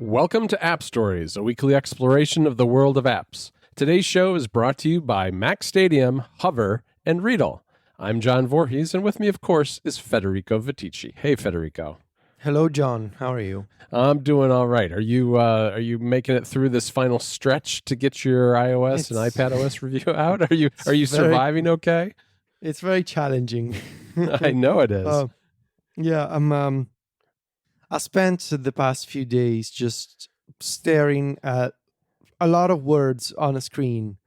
Welcome to AppStories, a weekly exploration of the world of apps. Today's show is brought to you by Mac Stadium, Hover, and Readle. I'm John Voorhees, and with me, of course, is Federico Viticci. Hey, Federico. Hello, John. How are you? I'm doing all right. Are you making it through this final stretch to get your iOS and iPadOS review out? Are you surviving okay? It's very challenging. I know it is. I spent the past few days just staring at a lot of words on a screen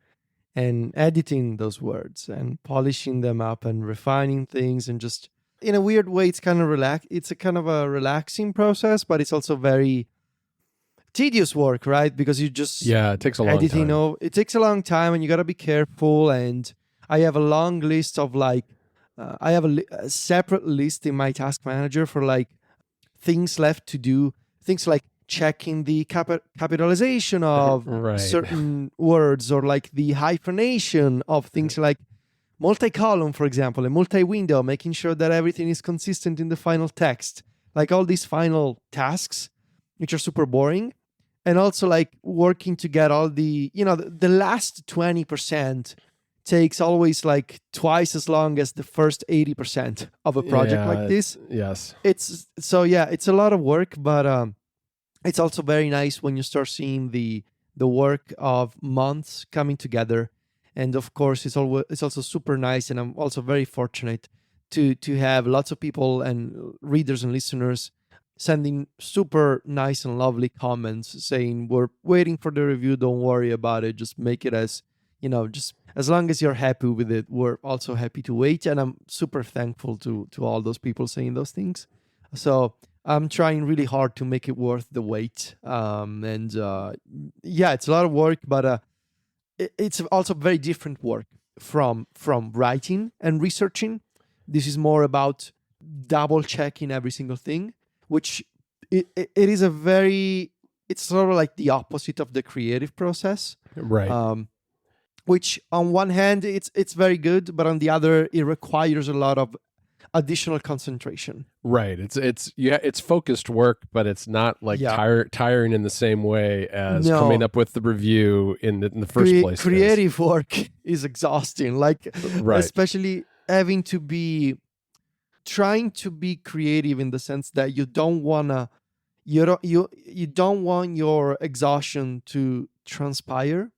and editing those words and polishing them up and refining things, and just in a weird way it's kind of a relaxing process, but it's also very tedious work, right? Because you just it takes a long time. It takes a long time, and you got to be careful. And I have a long list of I have a separate list in my task manager for things left to do, things like checking the capitalization of certain words, or the hyphenation of things like multi-column, for example, and multi-window, making sure that everything is consistent in the final text. All these final tasks, which are super boring. And also working to get all the last 20% takes always twice as long as the first 80% of a project like this. Yes. It's a lot of work, but it's also very nice when you start seeing the work of months coming together. And of course, it's also super nice, and I'm also very fortunate to have lots of people and readers and listeners sending super nice and lovely comments saying, "We're waiting for the review. Don't worry about it. Just make it as as long as you're happy with it, we're also happy to wait." And I'm super thankful to all those people saying those things. So I'm trying really hard to make it worth the wait. It's a lot of work, but it's also very different work from writing and researching. This is more about double checking every single thing, which it is it's sort of like the opposite of the creative process. Right. Which on one hand it's very good, but on the other it requires a lot of additional concentration. Right. It's focused work, but it's not tiring in the same way as coming up with the review in the first place. Creative work is exhausting. Especially having to be trying to be creative in the sense that you don't want your exhaustion to transpire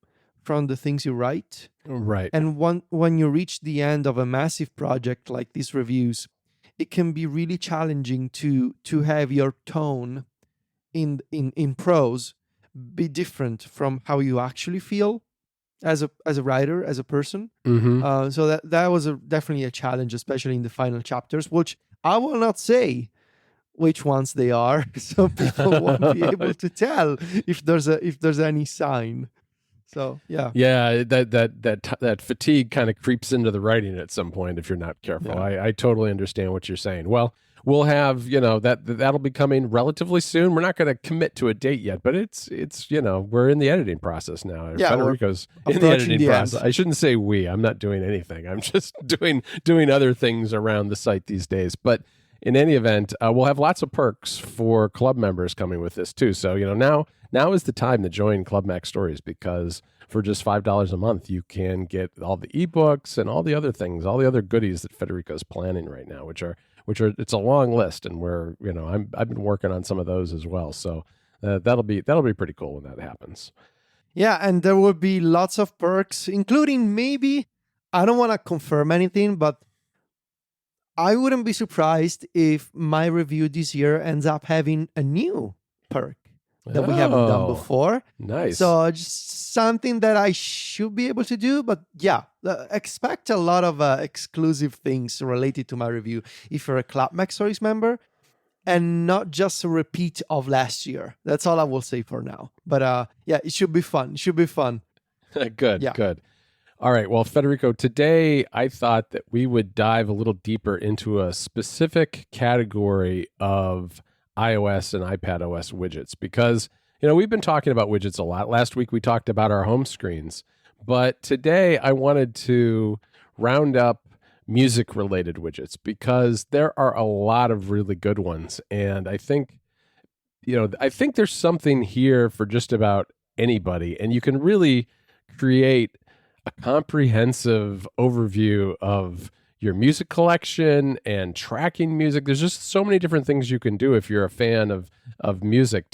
from the things you write. Right. And when you reach the end of a massive project like these reviews, it can be really challenging to have your tone in prose be different from how you actually feel as a writer, as a person. Mm-hmm. So that was definitely a challenge, especially in the final chapters, which I will not say which ones they are, so people won't be able to tell if there's any sign. So that fatigue kind of creeps into the writing at some point if you're not careful. I totally understand what you're saying. Well, we'll have that'll be coming relatively soon. We're not going to commit to a date yet, but it's we're in the editing process now. Federico's in the editing process. I shouldn't say we. I'm not doing anything. I'm just doing other things around the site these days. But in any event, we'll have lots of perks for club members coming with this too. So now is the time to join Club Mac Stories, because for just $5 a month, you can get all the ebooks and all the other things, all the other goodies that Federico's planning right now, which are it's a long list, and I've been working on some of those as well. So that'll be pretty cool when that happens. Yeah, and there will be lots of perks, including maybe, I don't want to confirm anything, but I wouldn't be surprised if my review this year ends up having a new perk that we haven't done before. Nice. So just something that I should be able to do. But expect a lot of exclusive things related to my review if you're a Club Mac Stories member, and not just a repeat of last year. That's all I will say for now. But it should be fun. Good. Yeah. Good. All right. Well, Federico, today I thought that we would dive a little deeper into a specific category of iOS and iPadOS widgets, because we've been talking about widgets a lot. Last week we talked about our home screens, but today I wanted to round up music related widgets, because there are a lot of really good ones, and I think I think there's something here for just about anybody, and you can really create a comprehensive overview of your music collection and tracking music. There's just so many different things you can do if you're a fan of music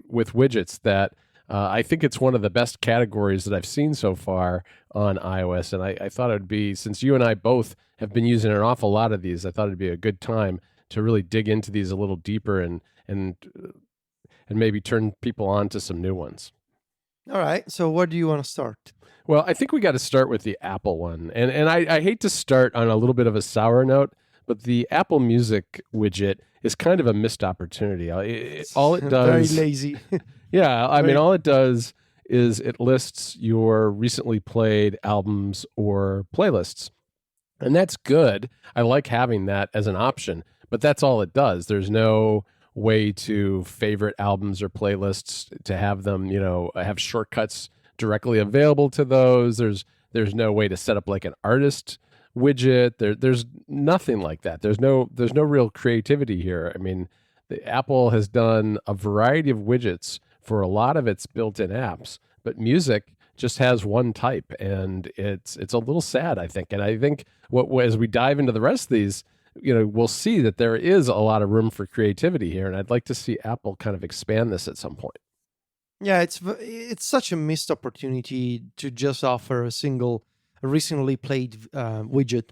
with widgets that I think it's one of the best categories that I've seen so far on iOS. And I thought it would be, since you and I both have been using an awful lot of these, I thought it'd be a good time to really dig into these a little deeper and maybe turn people on to some new ones. All right. So where do you want to start? Well, I think we got to start with the Apple one. And I hate to start on a little bit of a sour note, but the Apple Music widget is kind of a missed opportunity. All it does... Very lazy. Yeah, I mean, all it does is it lists your recently played albums or playlists. And that's good. I like having that as an option, but that's all it does. There's no way to favorite albums or playlists to have them, have shortcuts directly available to those. There's no way to set up like an artist widget. There's nothing like that. There's no real creativity here. I mean, the Apple has done a variety of widgets for a lot of its built-in apps, but music just has one type, and it's a little sad, I think. And I think as we dive into the rest of these, we'll see that there is a lot of room for creativity here, and I'd like to see Apple kind of expand this at some point. Yeah, it's such a missed opportunity to just offer a single recently played widget.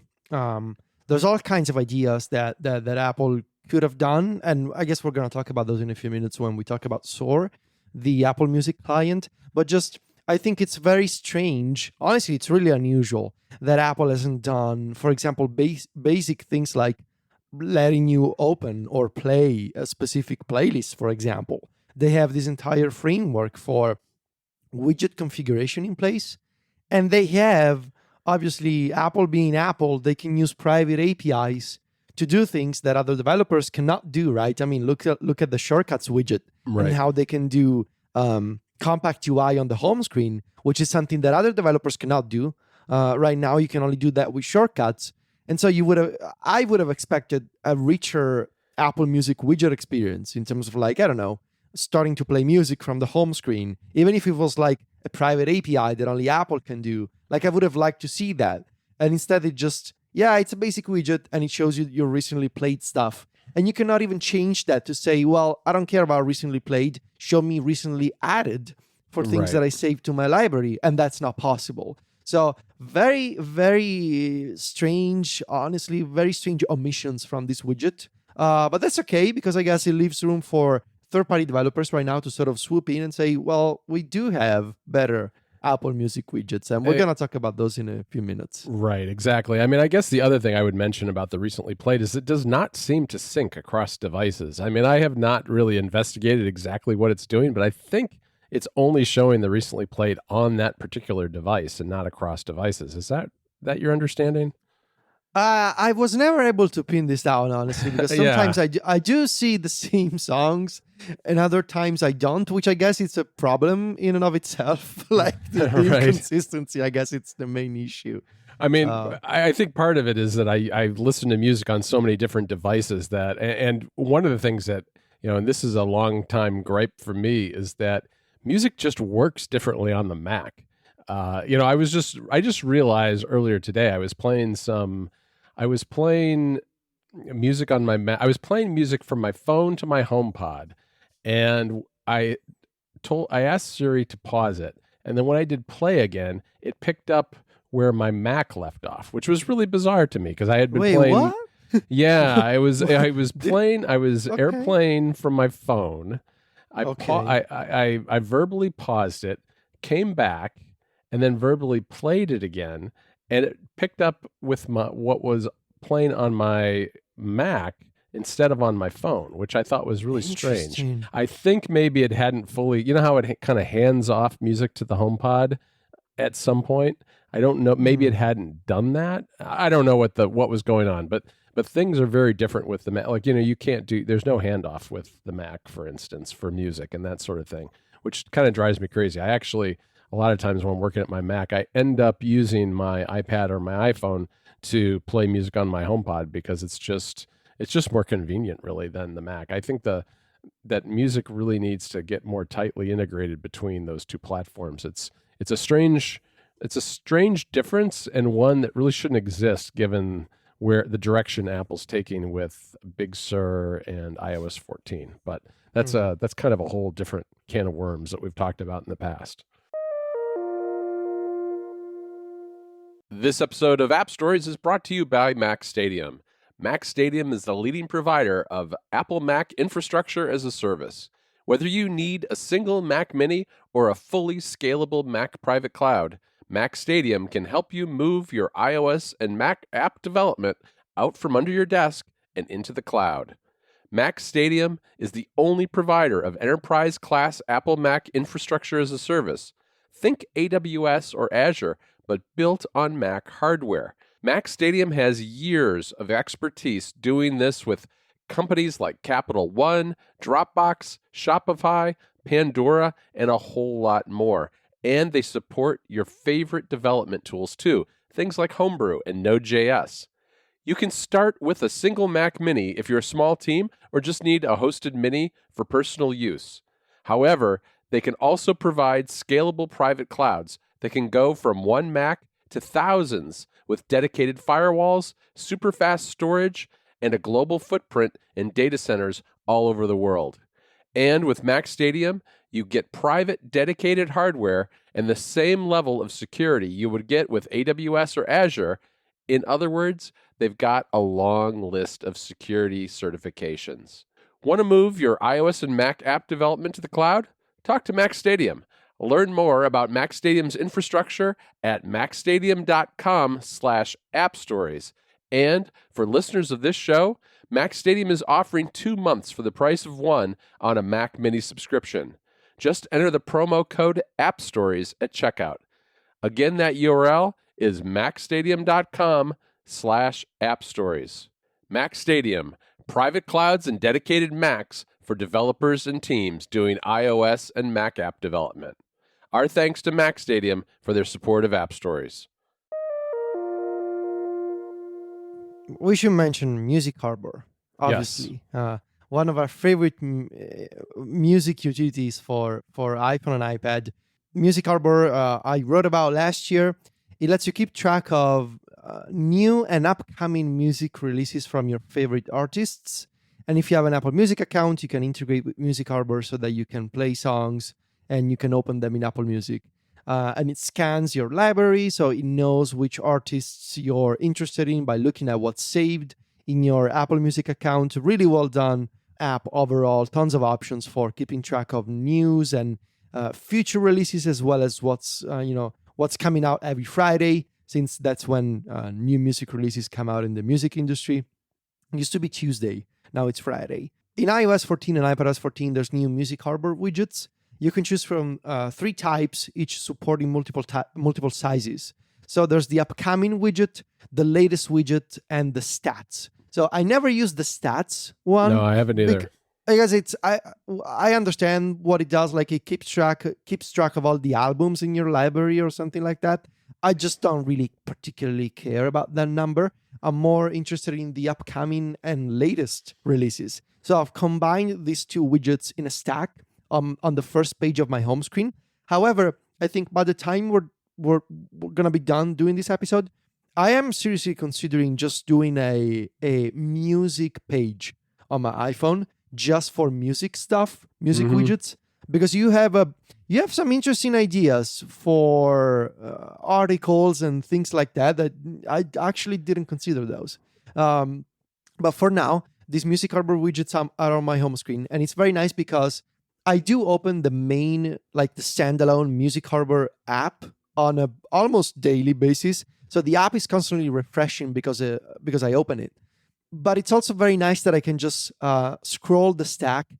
There's all kinds of ideas that Apple could have done, and I guess we're going to talk about those in a few minutes when we talk about Soar, the Apple Music client. But just, I think it's very strange. Honestly, it's really unusual that Apple hasn't done, for example, basic things like letting you open or play a specific playlist, for example. They have this entire framework for widget configuration in place. And they have, obviously, Apple being Apple, they can use private APIs to do things that other developers cannot do, right? I mean, look at the shortcuts widget and how they can do compact UI on the home screen, which is something that other developers cannot do. Right now, you can only do that with shortcuts. And so I would have expected a richer Apple Music widget experience in terms of, like, I don't know, starting to play music from the home screen, even if it was like a private API that only Apple can do. Like, I would have liked to see that. And instead it just, it's a basic widget and it shows you your recently played stuff. And you cannot even change that to say, well, I don't care about recently played, show me recently added for things that I saved to my library. And that's not possible. So very, very strange, honestly, very strange omissions from this widget. But that's okay, because I guess it leaves room for third-party developers right now to sort of swoop in and say, well, we do have better Apple Music widgets, and we're going to talk about those in a few minutes. Right, exactly. I mean, I guess the other thing I would mention about the recently played is it does not seem to sync across devices. I mean, I have not really investigated exactly what it's doing, but I think it's only showing the recently played on that particular device and not across devices. Is that your understanding? I was never able to pin this down, honestly, because sometimes I do see the same songs and other times I don't, which I guess it's a problem in and of itself. Like the inconsistency, I guess it's the main issue. I mean, I think part of it is that I listen to music on so many different devices and one of the things that, and this is a long time gripe for me, is that music just works differently on the Mac. I just realized earlier today I was playing music on my Mac. I was playing music from my phone to my HomePod, and I asked Siri to pause it, and then when I did play again, it picked up where my Mac left off, which was really bizarre to me because I had been playing. What? Yeah, I was playing. I was airplane from my phone. I verbally paused it, came back, and then verbally played it again, and it picked up with what was playing on my Mac instead of on my phone, which I thought was really strange. I think maybe it hadn't fully, how it kind of hands off music to the HomePod at some point. I don't know. Maybe it hadn't done that. I don't know what was going on, but things are very different with the Mac. Like, you can't there's no handoff with the Mac, for instance, for music and that sort of thing, which kind of drives me crazy. I actually, a lot of times when I'm working at my Mac, I end up using my iPad or my iPhone to play music on my HomePod because it's just more convenient, really, than the Mac. I think that music really needs to get more tightly integrated between those two platforms. It's a strange difference, and one that really shouldn't exist given where the direction Apple's taking with Big Sur and iOS 14. But that's kind of a whole different can of worms that we've talked about in the past. This episode of App Stories is brought to you by Mac Stadium. Mac Stadium is the leading provider of Apple Mac infrastructure as a service. Whether you need a single Mac Mini or a fully scalable Mac private cloud, Mac Stadium can help you move your iOS and Mac app development out from under your desk and into the cloud. Mac Stadium is the only provider of enterprise-class Apple Mac infrastructure as a service. Think AWS or Azure, but built on Mac hardware. Mac Stadium has years of expertise doing this with companies like Capital One, Dropbox, Shopify, Pandora, and a whole lot more. And they support your favorite development tools too, things like Homebrew and Node.js. You can start with a single Mac Mini if you're a small team or just need a hosted Mini for personal use. However, they can also provide scalable private clouds that can go from one Mac to thousands with dedicated firewalls, super fast storage, and a global footprint in data centers all over the world. And with Mac Stadium, you get private dedicated hardware and the same level of security you would get with AWS or Azure. In other words, they've got a long list of security certifications. Want to move your iOS and Mac app development to the cloud? Talk to Mac Stadium. Learn more about Mac Stadium's infrastructure at macstadium.com/appstories. And for listeners of this show, Mac Stadium is offering 2 months for the price of one on a Mac Mini subscription. Just enter the promo code AppStories at checkout. Again, that URL is macstadium.com/appstories. Mac Stadium, private clouds and dedicated Macs for developers and teams doing iOS and Mac app development. Our thanks to Mac Stadium for their support of App Stories. We should mention Music Harbor, obviously. Yes. One of our favorite music utilities for iPhone and iPad. Music Harbor, I wrote about last year. It lets you keep track of new and upcoming music releases from your favorite artists. And if you have an Apple Music account, you can integrate with Music Harbor so that you can play songs and you can open them in Apple Music. And it scans your library, so it knows which artists you're interested in by looking at what's saved in your Apple Music account. Really well done app overall. Tons of options for keeping track of news and future releases, as well as what's coming out every Friday, since that's when new music releases come out in the music industry. It used to be Tuesday, now it's Friday. In iOS 14 and iPadOS 14, there's new Music Harbor widgets. You can choose from 3 types, each supporting multiple sizes. So there's the upcoming widget, the latest widget, and the stats. So I never use the stats one. No, I haven't either. Because I understand what it does. Like it keeps track of all the albums in your library or something like that. I just don't really particularly care about that number. I'm more interested in the upcoming and latest releases. So I've combined these 2 widgets in a stack on the first page of my home screen. However, I think by the time we're gonna be done doing this episode, I am seriously considering just doing a music page on my iPhone just for music stuff, music widgets, because you have some interesting ideas for articles and things like that I actually didn't consider those. But for now, these Music Harbor widgets are on my home screen, and it's very nice because I do open the main, like the standalone Music Harbor app on a almost daily basis. So the app is constantly refreshing because I open it. But it's also very nice that I can just scroll the stack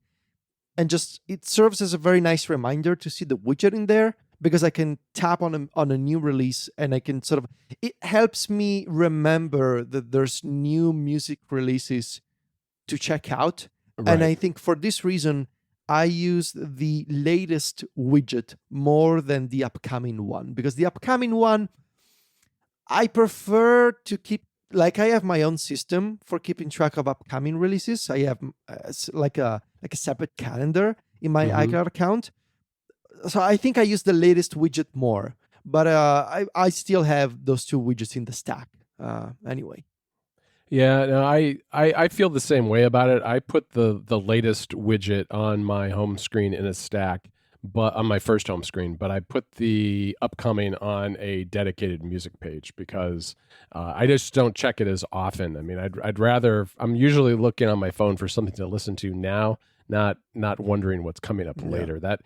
and it serves as a very nice reminder to see the widget in there, because I can tap on a new release and I can it helps me remember that there's new music releases to check out. Right. And I think for this reason, I use the latest widget more than the upcoming one, because the upcoming one, I prefer to keep, like I have my own system for keeping track of upcoming releases. I have like a like a separate calendar in my Hmm. iCloud account. So I think I use the latest widget more, but I still have those two widgets in the stack anyway. Yeah, no, I feel the same way about it. I put the latest widget on my home screen in a stack, but on my first home screen, but I put the upcoming on a dedicated music page because I just don't check it as often. I mean, I'd rather I'm usually looking on my phone for something to listen to now, not wondering what's coming up Yeah. later. That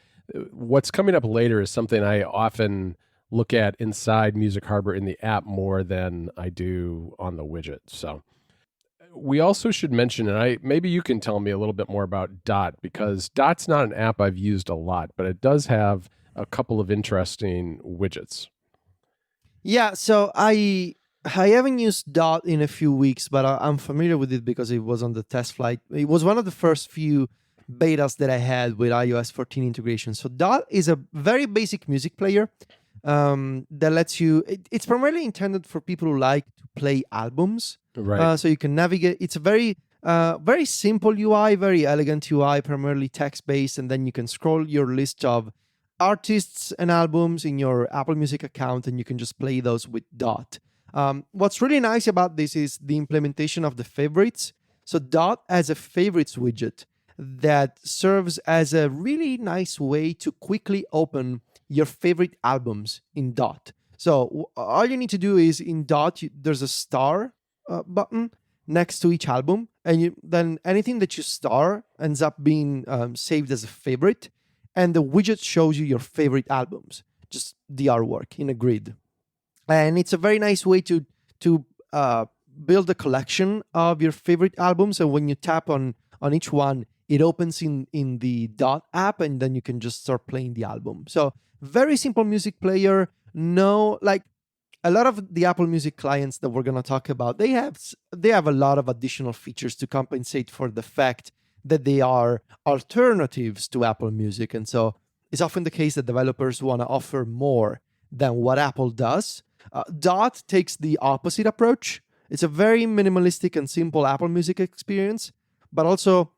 what's coming up later is something I often look at inside Music Harbor in the app more than I do on the widget. So we also should mention, and I maybe you can tell me a little bit more about Dot because Dot's not an app I've used a lot, but it does have a couple of interesting widgets. Yeah, so I haven't used Dot in a few weeks, but I'm familiar with it because it was on the test flight. It was one of the first few betas that I had with iOS 14 integration. So Dot is a very basic music player that lets you. It's primarily intended for people who like to play albums. Right. So you can navigate. It's a very simple UI, very elegant UI, primarily text based, and then you can scroll your list of artists and albums in your Apple Music account, and you can just play those with Dot. What's really nice about this is the implementation of the favorites. So Dot has a favorites widget that serves as a really nice way to quickly open your favorite albums in Dot. So all you need to do is in Dot, there's a star button next to each album, and then anything that you star ends up being saved as a favorite, and the widget shows you your favorite albums, just the artwork in a grid. And it's a very nice way to build a collection of your favorite albums. And when you tap on each one, it opens in the Dot app, and then you can just start playing the album. So very simple music player. No, like a lot of the Apple Music clients that we're going to talk about, they have a lot of additional features to compensate for the fact that they are alternatives to Apple Music. And so it's often the case that developers want to offer more than what Apple does. Dot takes the opposite approach. It's a very minimalistic and simple Apple Music experience, but also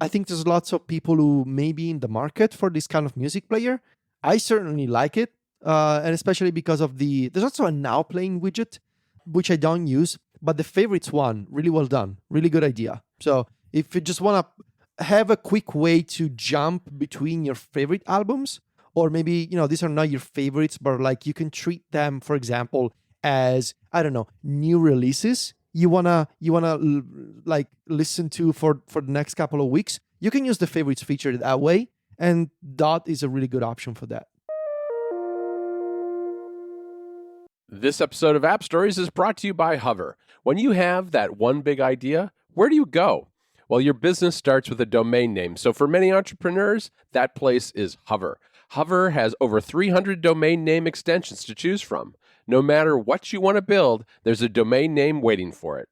I think there's lots of people who may be in the market for this kind of music player. I certainly like it, and especially because of there's also a now playing widget, which I don't use, but the favorites one, really well done, really good idea. So if you just want to have a quick way to jump between your favorite albums, or maybe these are not your favorites, but like you can treat them, for example, as I don't know, new releases you wanna like listen to for the next couple of weeks, you can use the favorites feature that way, and Dot is a really good option for that. This episode of App Stories is brought to you by Hover. When you have that one big idea, where do you go? Well, your business starts with a domain name. So for many entrepreneurs, that place is Hover. Hover has over 300 domain name extensions to choose from. No matter what you want to build, there's a domain name waiting for it.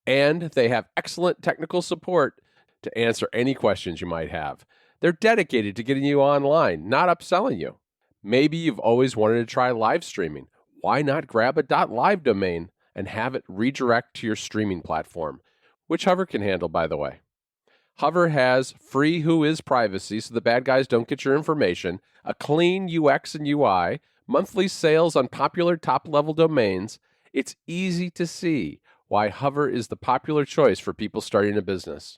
And they have excellent technical support to answer any questions you might have. They're dedicated to getting you online, not upselling you. Maybe you've always wanted to try live streaming. Why not grab a .live domain and have it redirect to your streaming platform, which Hover can handle, by the way. Hover has free Whois privacy so the bad guys don't get your information, a clean UX and UI, monthly sales on popular top-level domains. It's easy to see why Hover is the popular choice for people starting a business.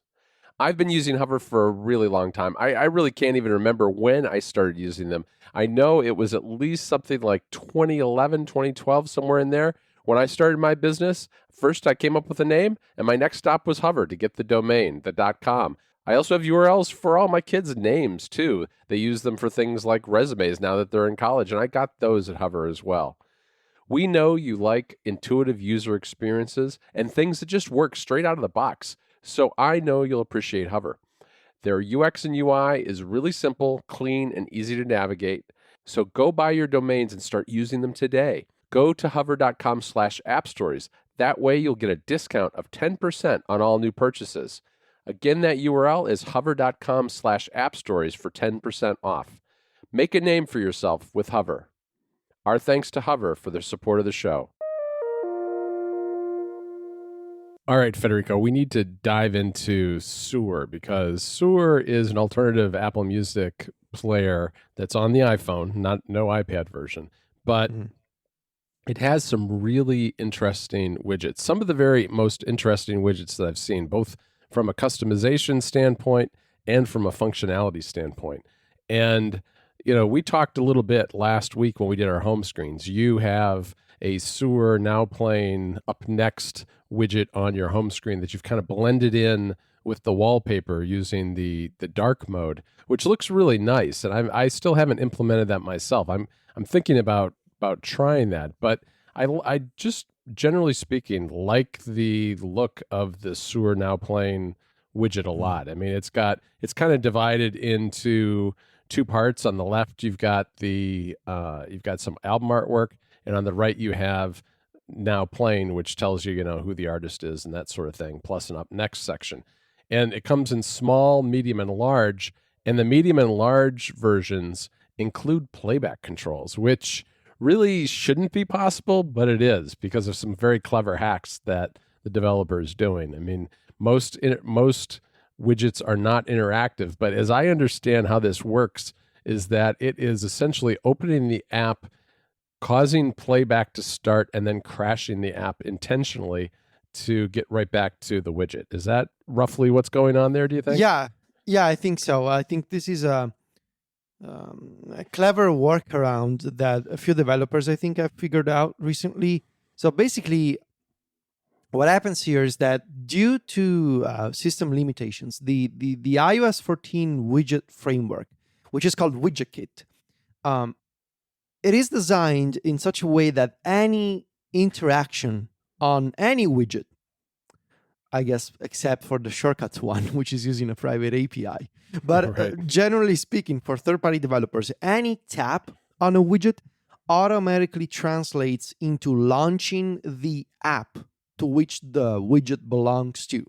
I've been using Hover for a really long time. I really can't even remember when I started using them. I know it was at least something like 2011, 2012, somewhere in there. When I started my business, first I came up with a name, and my next stop was Hover to get the domain, the .com. I also have URLs for all my kids' names, too. They use them for things like resumes now that they're in college, and I got those at Hover as well. We know you like intuitive user experiences and things that just work straight out of the box, so I know you'll appreciate Hover. Their UX and UI is really simple, clean, and easy to navigate. So go buy your domains and start using them today. Go to hover.com/appstories. That way you'll get a discount of 10% on all new purchases. Again, that URL is hover.com/appstories for 10% off. Make a name for yourself with Hover. Our thanks to Hover for their support of the show. All right, Federico, we need to dive into Sewer because Sewer is an alternative Apple Music player that's on the iPhone, not no iPad version, but Mhm. it has some really interesting widgets. Some of the very most interesting widgets that I've seen, both from a customization standpoint and from a functionality standpoint. And, we talked a little bit last week when we did our home screens. You have a Sewer Now Playing Up Next widget on your home screen that you've kind of blended in with the wallpaper using the dark mode, which looks really nice. And I still haven't implemented that myself. I'm thinking about trying that, but I just generally speaking like the look of the Sewer Now Playing widget a Mm. lot. I mean, it's kind of divided into two parts. On the left, you've got some album artwork, and on the right, you have Now Playing, which tells you who the artist is and that sort of thing, plus an up next section. And it comes in small, medium, and large. And the medium and large versions include playback controls, which really shouldn't be possible, but it is because of some very clever hacks that the developer is doing. I mean, most widgets are not interactive, but as I understand how this works, is that it is essentially opening the app, causing playback to start, and then crashing the app intentionally to get right back to the widget. Is that roughly what's going on there, do you think? Yeah, yeah, I think so. I think this is a clever workaround that a few developers I think have figured out recently. So basically, what happens here is that due to system limitations, the iOS 14 widget framework, which is called WidgetKit, um, it is designed in such a way that any interaction on any widget, I guess, except for the shortcuts one, which is using a private API. But Right. generally speaking, for third-party developers, any tap on a widget automatically translates into launching the app to which the widget belongs to.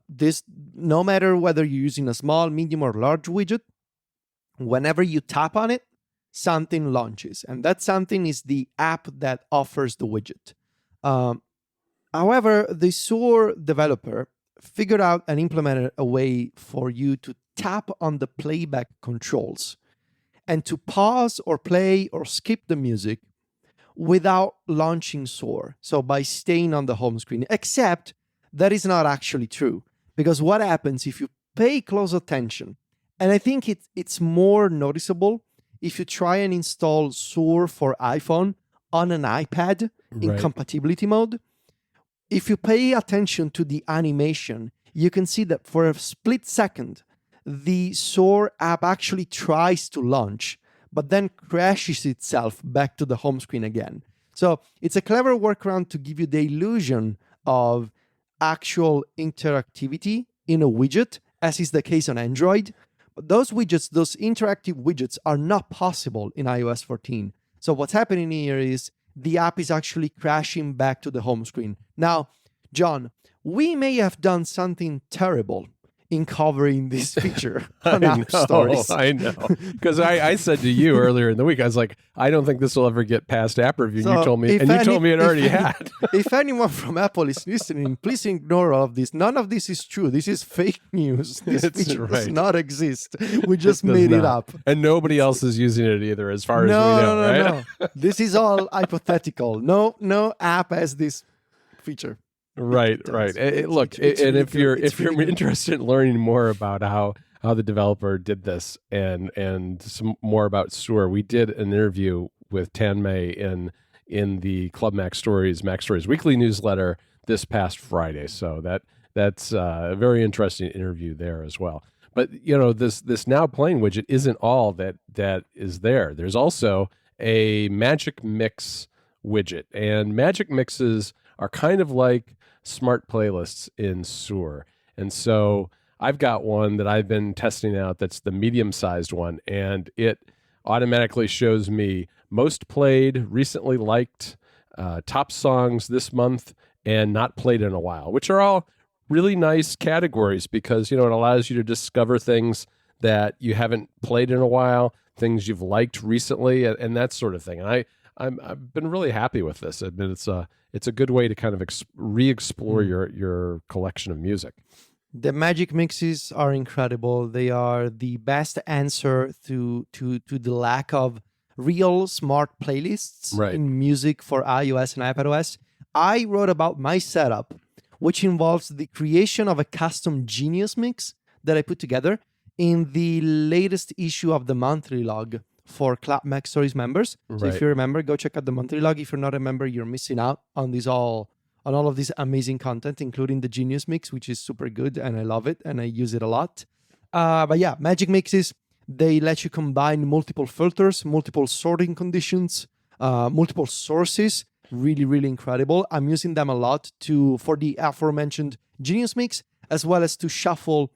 This, no matter whether you're using a small, medium, or large widget, whenever you tap on it, something launches, and that something is the app that offers the widget. Um, However, the SOAR developer figured out and implemented a way for you to tap on the playback controls and to pause or play or skip the music without launching SOAR. So by staying on the home screen, except that is not actually true. Because what happens if you pay close attention, and I think it's more noticeable if you try and install SOAR for iPhone on an iPad in Right. compatibility mode, if you pay attention to the animation, you can see that for a split second, the SOAR app actually tries to launch, but then crashes itself back to the home screen again. So it's a clever workaround to give you the illusion of actual interactivity in a widget, as is the case on Android. But those widgets, those interactive widgets, are not possible in iOS 14. So what's happening here is the app is actually crashing back to the home screen. Now, John, we may have done something terrible in covering this feature on AppStories. I know. Because I said to you earlier in the week, I was like, I don't think this will ever get past app review. And So you told me, it already had. If anyone from Apple is listening, please ignore all of this. None of this is true. This is fake news. This It's feature does right. not exist. We just Does made it not. up. And nobody else is using it either, as far as we No, know, no, no, right? no. This is all hypothetical. No app has this feature. Right, It right. does. Look, It's and really if good. you're It's if you're really good. interested in learning more about how the developer did this and some more about Sewer, we did an interview with Tan Mei in the Club Mac Stories weekly newsletter this past Friday. So that's a very interesting interview there as well. But this Now Playing widget isn't all that is there. There's also a Magic Mix widget, and Magic Mixes are kind of like smart playlists in Sewer. And so I've got one that I've been testing out that's the medium sized one, and it automatically shows me most played, recently liked, top songs this month, and not played in a while, which are all really nice categories because it allows you to discover things that you haven't played in a while, things you've liked recently, and that sort of thing. And I've been really happy with this. I mean, it's a good way to kind of re-explore your collection of music. The magic mixes are incredible. They are the best answer to the lack of real smart playlists Right. in music for iOS and iPadOS. I wrote about my setup, which involves the creation of a custom Genius mix that I put together in the latest issue of the monthly log for Clap Mac Stories members. So Right. if you remember, go check out the monthly log. If you're not a member, you're missing out on all of this amazing content, including the Genius Mix, which is super good, and I love it, and I use it a lot. But yeah, Magic Mixes, they let you combine multiple filters, multiple sorting conditions, multiple sources. Really, really incredible. I'm using them a lot for the aforementioned Genius Mix, as well as to shuffle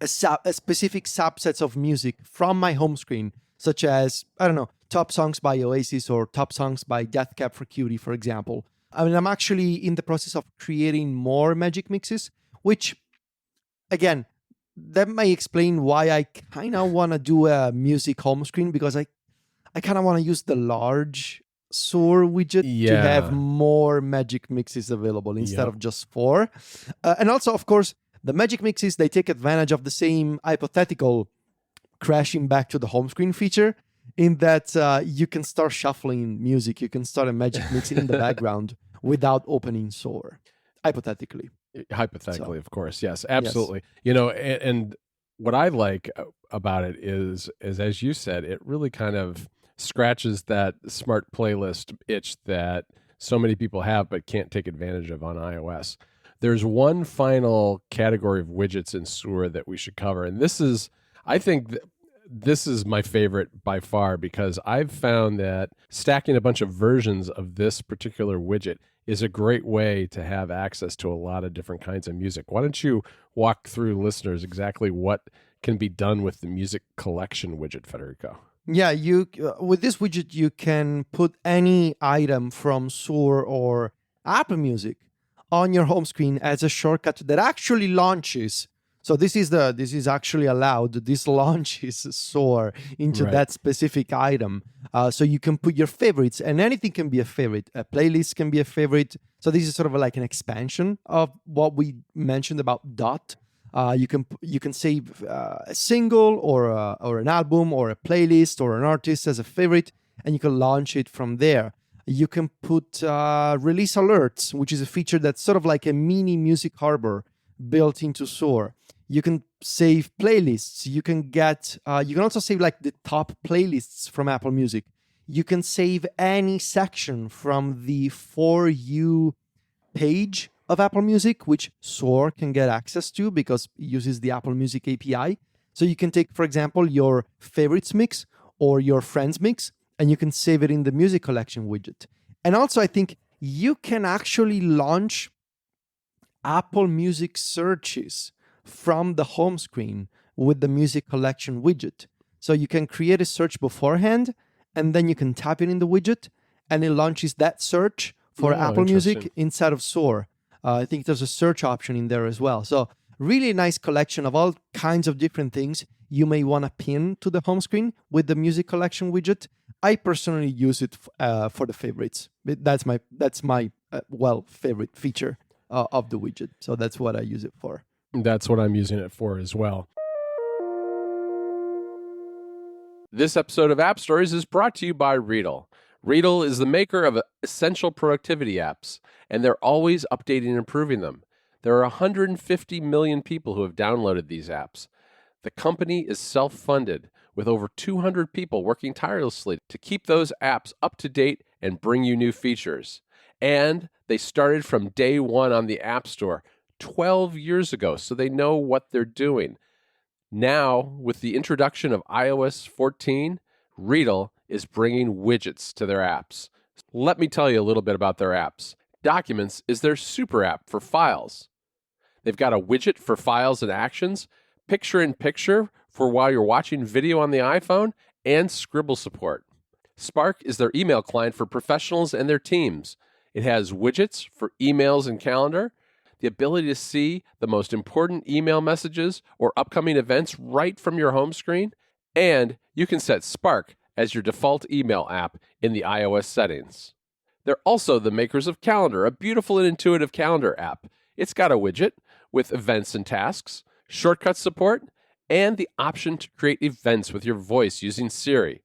a specific subsets of music from my home screen, such as, I don't know, top songs by Oasis or top songs by Death Cab for Cutie, for example. I mean, I'm actually in the process of creating more magic mixes, which, again, that may explain why I kind of want to do a music home screen, because I kind of want to use the large Soar widget to have more magic mixes available instead of just 4. And also, of course, the magic mixes, they take advantage of the same hypothetical crashing back to the home screen feature, in that you can start shuffling music. You can start a magic mix in the background without opening Soar, hypothetically. Hypothetically, of course. Yes, absolutely. Yes. And what I like about it is as you said, it really kind of scratches that smart playlist itch that so many people have but can't take advantage of on iOS. There's one final category of widgets in Soar that we should cover, and I think this is my favorite by far, because I've found that stacking a bunch of versions of this particular widget is a great way to have access to a lot of different kinds of music. Why don't you walk through listeners exactly what can be done with the music collection widget, Federico? Yeah, with this widget, you can put any item from Soar or Apple Music on your home screen as a shortcut that actually launches. So this is actually allowed. This launches Soar into that specific item. So you can put your favorites, and anything can be a favorite. A playlist can be a favorite. So this is sort of like an expansion of what we mentioned about Dot. You can save a single or an album or a playlist or an artist as a favorite, and you can launch it from there. You can put release alerts, which is a feature that's sort of like a mini music harbor built into Soar. You can save playlists. You can also save like the top playlists from Apple Music. You can save any section from the For You page of Apple Music, which Soar can get access to because it uses the Apple Music API. So you can take, for example, your favorites mix or your friends mix, and you can save it in the music collection widget. And also, I think you can actually launch Apple Music searches from the home screen with the music collection widget. So you can create a search beforehand, and then you can tap it in the widget, and it launches that search for Apple Music inside of Soar. I think there's a search option in there as well. So really nice collection of all kinds of different things you may want to pin to the home screen with the music collection widget. I personally use it for the favorites. That's my favorite feature of the widget. So that's what I use it for. That's what I'm using it for as well. This episode of AppStories is brought to you by Readle. Readle is the maker of essential productivity apps, and they're always updating and improving them. There are 150 million people who have downloaded these apps. The company is self-funded, with over 200 people working tirelessly to keep those apps up to date and bring you new features. And they started from day one on the App Store 12 years ago, so they know what they're doing. Now, with the introduction of iOS 14, Readle is bringing widgets to their apps. Let me tell you a little bit about their apps. Documents is their super app for files. They've got a widget for files and actions, picture-in-picture for while you're watching video on the iPhone, and Scribble support. Spark is their email client for professionals and their teams. It has widgets for emails and calendar, the ability to see the most important email messages or upcoming events right from your home screen, and you can set Spark as your default email app in the iOS settings. They're also the makers of Calendar, a beautiful and intuitive calendar app. It's got a widget with events and tasks, shortcut support, and the option to create events with your voice using Siri.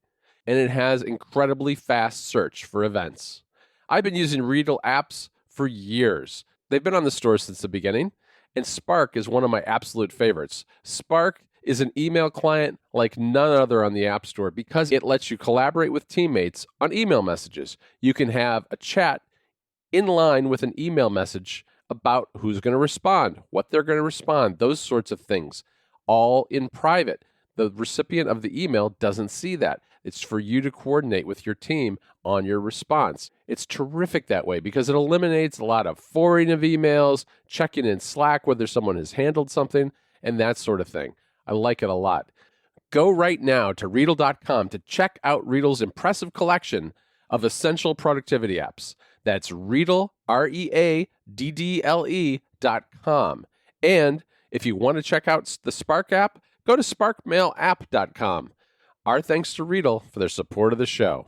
And it has incredibly fast search for events. I've been using Riedel apps for years. They've been on the store since the beginning, and Spark is one of my absolute favorites. Spark is an email client like none other on the App Store because it lets you collaborate with teammates on email messages. You can have a chat in line with an email message about who's going to respond, what they're going to respond, those sorts of things, all in private. The recipient of the email doesn't see that. It's for you to coordinate with your team on your response. It's terrific that way because it eliminates a lot of forwarding of emails, checking in Slack whether someone has handled something, and that sort of thing. I like it a lot. Go right now to Riedel.com to check out Riedel's impressive collection of essential productivity apps. That's Riedel, READDLE.com. And if you want to check out the Spark app, go to sparkmailapp.com. Our thanks to Riedel for their support of the show.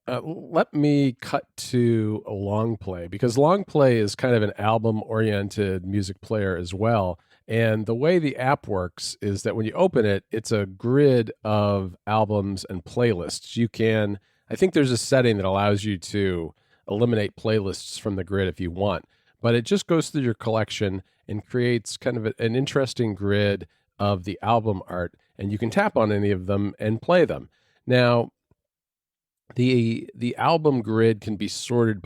Let me cut to a long play because long play is kind of an album-oriented music player as well. And the way the app works is that when you open it, it's a grid of albums and playlists. I think there's a setting that allows you to eliminate playlists from the grid if you want, but it just goes through your collection and creates kind of an interesting grid of the album art, and you can tap on any of them and play them. Now, the album grid can be sorted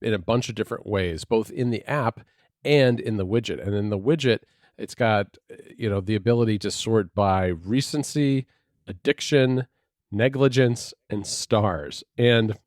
in a bunch of different ways, both in the app and in the widget. And in the widget, it's got the ability to sort by recency, addiction, negligence, and stars. And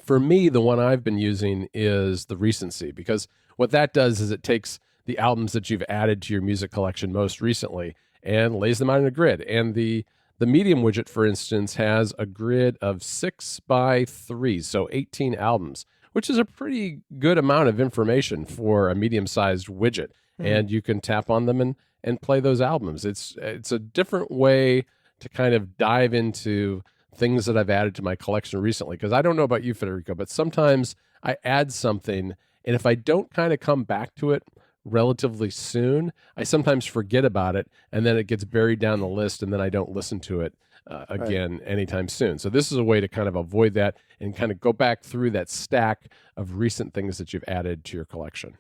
for me, the one I've been using is the recency, because what that does is it takes the albums that you've added to your music collection most recently and lays them out in a grid. And the Medium widget, for instance, has a grid of 6x3, so 18 albums, which is a pretty good amount of information for a medium-sized widget. Mm-hmm. And you can tap on them and play those albums. It's a different way to kind of dive into things that I've added to my collection recently. Because I don't know about you, Federico, but sometimes I add something, and if I don't kind of come back to it relatively soon, I sometimes forget about it, and then it gets buried down the list, and then I don't listen to it again anytime soon. So this is a way to kind of avoid that and kind of go back through that stack of recent things that you've added to your collection.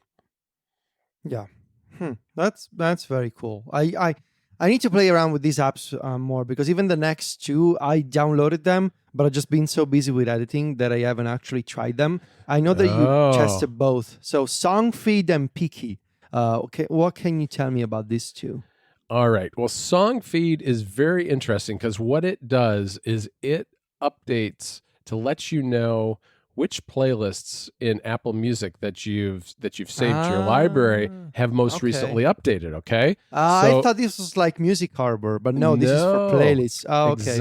Yeah, that's very cool. I need to play around with these apps more, because even the next two, I downloaded them, but I've just been so busy with editing that I haven't actually tried them. I know that you tested both. So Songfeed and Piki. Okay, what can you tell me about these two? All right. Well, Songfeed is very interesting because what it does is it updates to let you know which playlists in Apple Music that you've saved to your library have most recently updated. Okay. I thought this was like Music Harbor, but no, this is for playlists. Oh, okay.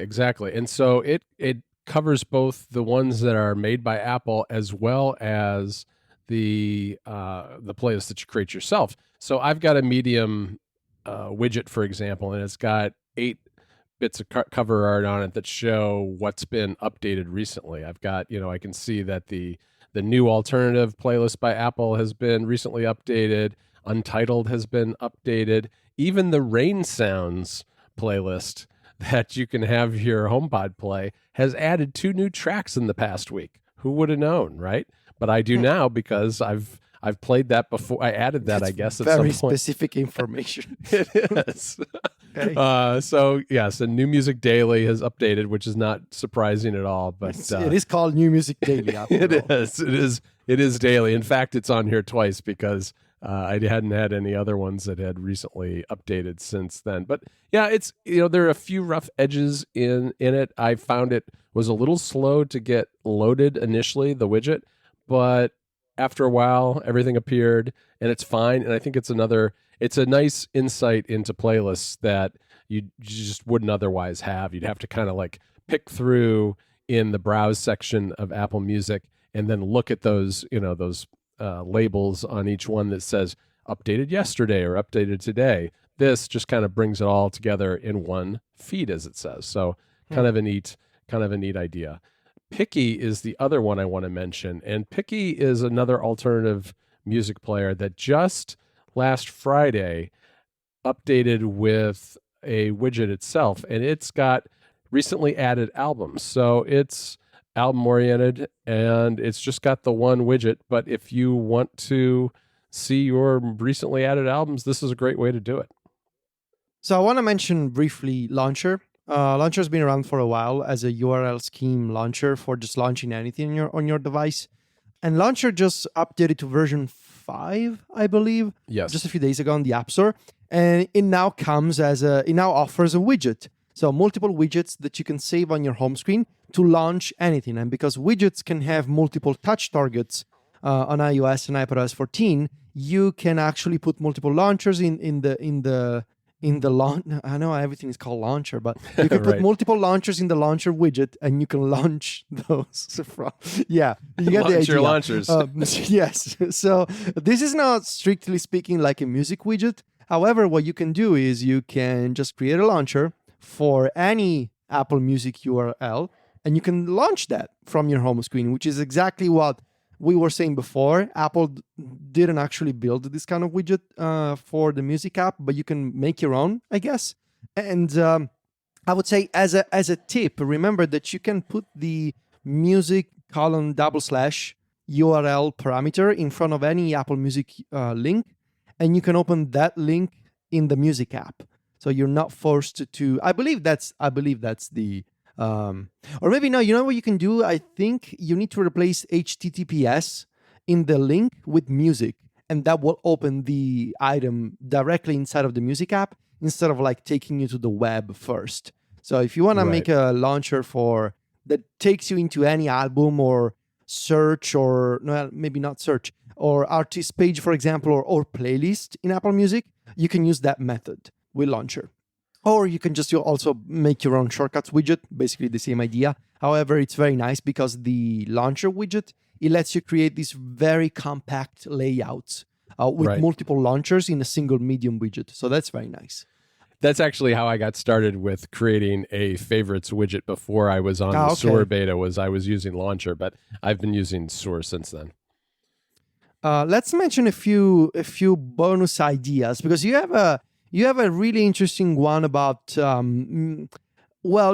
Exactly. And so it covers both the ones that are made by Apple as well as the playlist that you create yourself. So I've got a Medium widget, for example, and it's got 8 bits of cover art on it that show what's been updated recently. I've got, I can see that the new alternative playlist by Apple has been recently updated. Untitled has been updated. Even the Rain Sounds playlist that you can have your HomePod play has added 2 new tracks in the past week. Who would have known, right? But I do now because I've played that before. I added that, I guess, at some point. Very specific information. It is. Okay. So yes, and New Music Daily has updated, which is not surprising at all. But it is called New Music Daily. It is daily. In fact, it's on here twice because I hadn't had any other ones that had recently updated since then. But yeah, it's there are a few rough edges in it. I found it was a little slow to get loaded initially, the widget, but after a while, everything appeared and it's fine. And I think it's a nice insight into playlists that you just wouldn't otherwise have. You'd have to kind of like pick through in the browse section of Apple Music and then look at those labels on each one that says updated yesterday or updated today. this just kind of brings it all together in one feed, as it says. So Hmm. kind of a neat idea. Picky is the other one I want to mention, and Picky is another alternative music player that just last Friday updated with a widget itself, and it's got recently added albums. So it's album oriented, and it's just got the one widget. But if you want to see your recently added albums, this is a great way to do it. So I want to mention briefly Launcher. Launcher's been around for a while as a URL scheme launcher for just launching anything on your device. And Launcher just updated to version 5, I believe, Yes. just a few days ago on the App Store. And it now offers a widget. So multiple widgets that you can save on your home screen to launch anything. And because widgets can have multiple touch targets on iOS and iPadOS 14, you can actually put multiple launchers in the launch. I know everything is called launcher, but you can put Right. multiple launchers in the launcher widget, and you can launch those from. Yeah, you get the Launch your idea. launchers. Yes. So this is not strictly speaking like a music widget. However, what you can do is you can just create a launcher for any Apple Music URL, and you can launch that from your home screen, which is exactly what we were saying before. Apple didn't actually build this kind of widget for the music app, but you can make your own, I guess. And I would say as a tip, remember that you can put the music : URL parameter in front of any Apple Music link, and you can open that link in the music app. So you're not forced to. I believe that's the. Or maybe no. You know what you can do? I think you need to replace HTTPS in the link with music, and that will open the item directly inside of the music app instead of like taking you to the web first. So if you want to make a launcher that takes you into any album or search, or no, maybe not search, or artist page, for example, or playlist in Apple Music, you can use that method with Launcher. Or you can just also make your own shortcuts widget, basically the same idea. However, it's very nice because the Launcher widget, it lets you create these very compact layouts with multiple launchers in a single medium widget. So that's very nice. That's actually how I got started with creating a favorites widget before I was on the Soar beta. I was using Launcher, but I've been using Soar since then. Let's mention a few bonus ideas, because you have a really interesting one about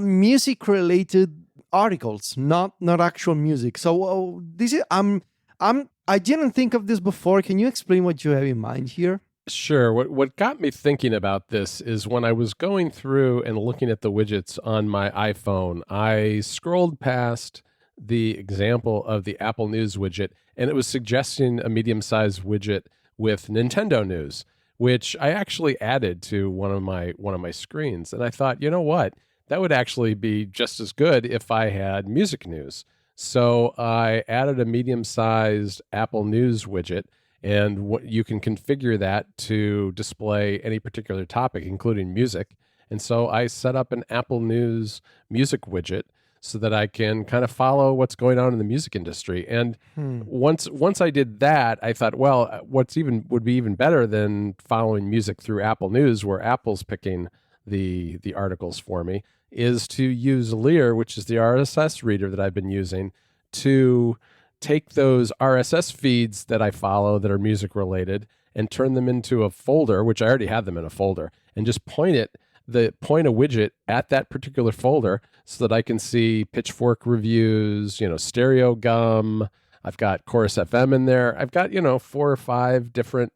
music related articles, not actual music. So this is I didn't think of this before. Can you explain what you have in mind here? Sure. What got me thinking about this is when I was going through and looking at the widgets on my iPhone, I scrolled past the example of the Apple News widget, and it was suggesting a medium-sized widget with Nintendo News, which I actually added to one of my screens. And I thought, you know what? That would actually be just as good if I had music news. So I added a medium-sized Apple News widget, and you can configure that to display any particular topic, including music. And so I set up an Apple News music widget so that I can kind of follow what's going on in the music industry. And once I did that, I thought, well, would be even better than following music through Apple News, where Apple's picking the articles for me, is to use Lear, which is the RSS reader that I've been using, to take those RSS feeds that I follow that are music related and turn them into a folder, which I already have them in a folder, and just point a widget at that particular folder so that I can see Pitchfork reviews, Stereo Gum. I've got Chorus FM in there. I've got, 4 or 5 different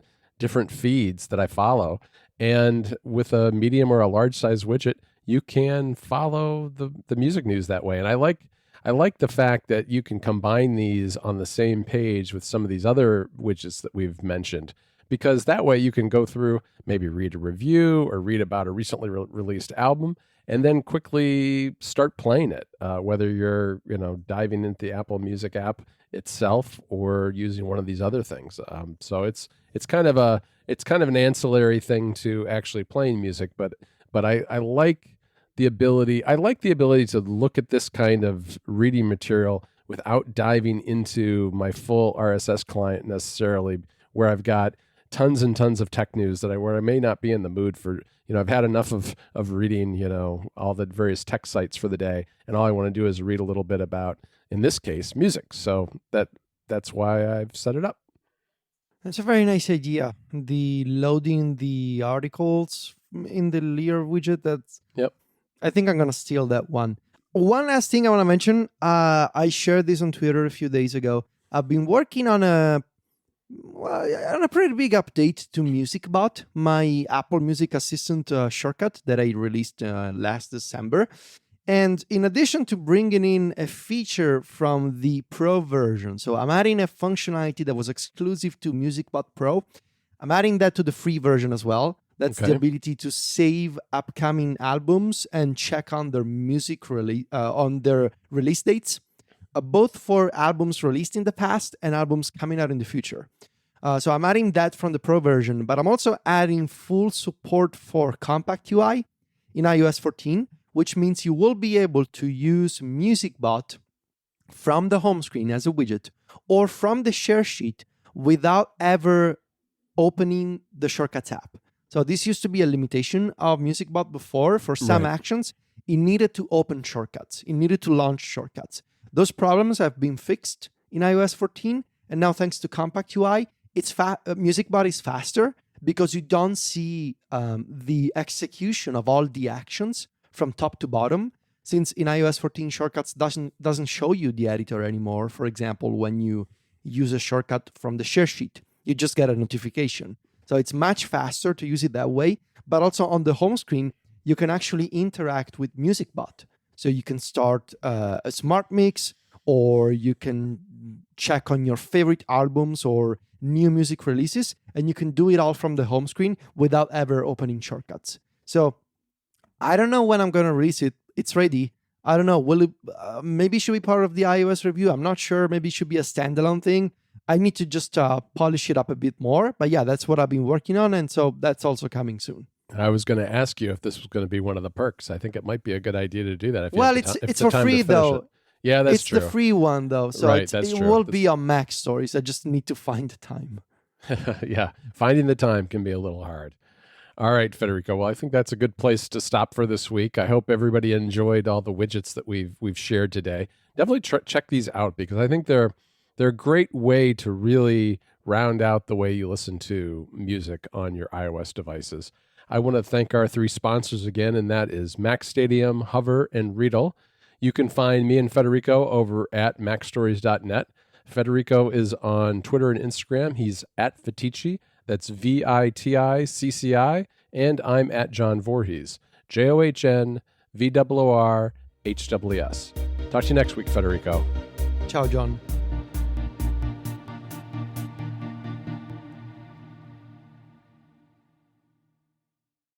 feeds that I follow. And with a medium or a large size widget, you can follow the music news that way. And I like the fact that you can combine these on the same page with some of these other widgets that we've mentioned, because that way you can go through, maybe read a review or read about a recently released album, and then quickly start playing it, whether you're diving into the Apple Music app itself or using one of these other things. So it's kind of an ancillary thing to actually playing music, but I like the ability to look at this kind of reading material without diving into my full RSS client necessarily, where I've got tons and tons of tech news where I may not be in the mood for, I've had enough of reading, all the various tech sites for the day, and all I want to do is read a little bit about, in this case, music. So that's why I've set it up. That's a very nice idea. The loading the articles in the Lear widget. Yep. I think I'm gonna steal that one. One last thing I want to mention. I shared this on Twitter a few days ago. I've been working on a pretty big update to MusicBot, my Apple Music Assistant shortcut that I released last December. And in addition to bringing in a feature from the Pro version, so I'm adding a functionality that was exclusive to MusicBot Pro. I'm adding that to the free version as well. That's the ability to save upcoming albums and check on their on their release dates, both for albums released in the past and albums coming out in the future. So I'm adding that from the Pro version, but I'm also adding full support for Compact UI in iOS 14, which means you will be able to use MusicBot from the home screen as a widget or from the share sheet without ever opening the Shortcuts app. So this used to be a limitation of MusicBot before. For some actions, it needed to open shortcuts. It needed to launch shortcuts. Those problems have been fixed in iOS 14, and now thanks to Compact UI, MusicBot is faster because you don't see the execution of all the actions from top to bottom. Since in iOS 14, shortcuts doesn't show you the editor anymore. For example, when you use a shortcut from the share sheet, you just get a notification. So it's much faster to use it that way. But also on the home screen, you can actually interact with MusicBot. So you can start a smart mix, or you can check on your favorite albums or new music releases, and you can do it all from the home screen without ever opening shortcuts. So I don't know when I'm going to release it. It's ready. I don't know. Will it? Maybe it should be part of the iOS review. I'm not sure. Maybe it should be a standalone thing. I need to just polish it up a bit more. But yeah, that's what I've been working on. And so that's also coming soon. I was going to ask you if this was going to be one of the perks. I think it might be a good idea to do that. It's for free, though. Yeah, that's true. It's the free one, though. So right, it will be on MacStories. I just need to find the time. Yeah, finding the time can be a little hard. All right, Federico. Well, I think that's a good place to stop for this week. I hope everybody enjoyed all the widgets that we've shared today. Definitely check these out, because I think they're a great way to really round out the way you listen to music on your iOS devices. I want to thank our three sponsors again, and that is MacStadium, Hover, and Readle. You can find me and Federico over at MacStories.net. Federico is on Twitter and Instagram. He's at Viticci. That's VITICCI. And I'm at John Voorhees. JOHNVOORHWS. Talk to you next week, Federico. Ciao, John.